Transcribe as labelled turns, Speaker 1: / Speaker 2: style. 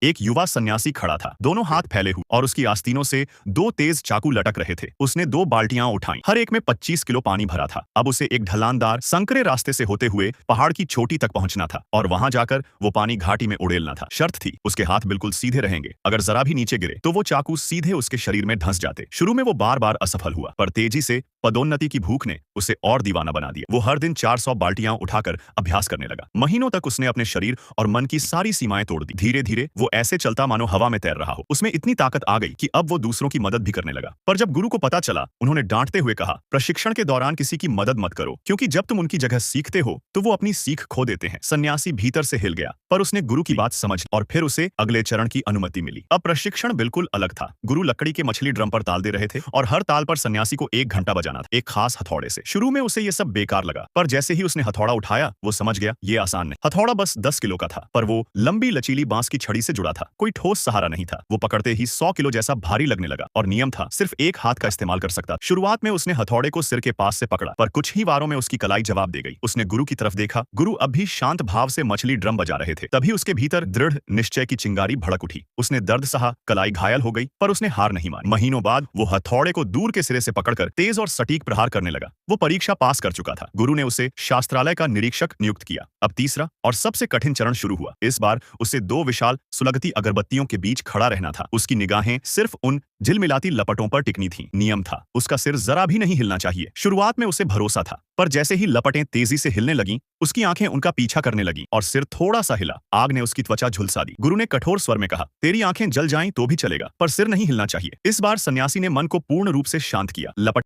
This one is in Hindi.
Speaker 1: एक युवा सन्यासी खड़ा था, दोनों हाथ फैले हुए, और उसकी आस्तीनों से दो तेज चाकू लटक रहे थे। उसने दो बाल्टियां उठाई, हर एक में 25 किलो पानी भरा था। अब उसे एक ढलानदार संकरे रास्ते से होते हुए पहाड़ की चोटी तक पहुंचना था, और वहां जाकर वो पानी घाटी में उड़ेलना था। शर्त थी, उसके हाथ बिल्कुल सीधे रहेंगे। अगर जरा भी नीचे गिरे तो वो चाकू सीधे उसके शरीर में धंस जाते। शुरू में वो बार बार असफल हुआ, पर तेजी से पदोन्नति की भूख ने उसे और दीवाना बना दिया। वो हर दिन 400 बाल्टियां उठाकर अभ्यास करने लगा। महीनों तक उसने अपने शरीर और मन की सारी सीमाएं तोड़ दी। धीरे धीरे वो ऐसे चलता मानो हवा में तैर रहा हो। उसमें इतनी ताकत आ गई कि अब वो दूसरों की मदद भी करने लगा। पर जब गुरु को पता चला, उन्होंने डांटते हुए कहा, प्रशिक्षण के दौरान किसी की मदद मत करो, क्योंकि जब तुम उनकी जगह सीखते हो तो वो अपनी सीख खो देते हैं। सन्यासी भीतर से हिल गया, पर उसने गुरु की बात समझ और फिर उसे अगले चरण की अनुमति मिली। अब प्रशिक्षण बिल्कुल अलग था। गुरु लकड़ी के मछली ड्रम पर ताल दे रहे थे, और हर ताल पर सन्यासी को 1 घंटा बजाना था, एक खास हथौड़े से। शुरू में उसे ये सब बेकार लगा, पर जैसे ही उसने हथौड़ा उठाया, वो समझ गया ये आसान नहीं। हथौड़ा बस 10 किलो का था, पर वो लंबी लचीली बांस की छड़ी से जुड़ा था। कोई ठोस सहारा नहीं था। वो पकड़ते ही 100 किलो जैसा भारी लगने लगा, और नियम था, सिर्फ एक हाथ का इस्तेमाल कर सकता। शुरुआत में उसने हथौड़े को सिर के पास से पकड़ा, पर कुछ ही वारों में उसकी कलाई जवाब दे गई। उसने गुरु की तरफ देखा। गुरु अब भी शांत भाव से मछली ड्रम बजा रहे थे। तभी उसके भीतर दृढ़ निश्चय की चिंगारी भड़क उठी। उसने दर्द सहा, कलाई घायल हो गई, पर उसने हार नहीं मानी। महीनों बाद वो हथौड़े को दूर के सिरे से पकड़कर तेज और सटीक प्रहार करने लगा। वो परीक्षा पास कर चुका था। गुरु ने उसे शास्त्रालय का निरीक्षक नियुक्त किया। अब तीसरा और सबसे कठिन चरण शुरू हुआ। इस बार उसे 2 विशाल सुलगती अगरबत्तियों के बीच खड़ा रहना था। उसकी निगाहें सिर्फ उन झिलमिलाती लपटों पर टिकनी थीं। नियम था, उसका सिर जरा भी नहीं हिलना चाहिए। शुरुआत में उसे भरोसा था, पर जैसे ही लपटें तेजी से हिलने लगीं, उसकी आंखें उनका पीछा करने लगीं, और सिर थोड़ा सा हिला। आग ने उसकी त्वचा झुलसा दी। गुरु ने कठोर स्वर में कहा, तेरी आंखें जल जाएं तो भी चलेगा, पर सिर नहीं हिलना चाहिए। इस बार सन्यासी ने मन को पूर्ण रूप से शांत किया। लपट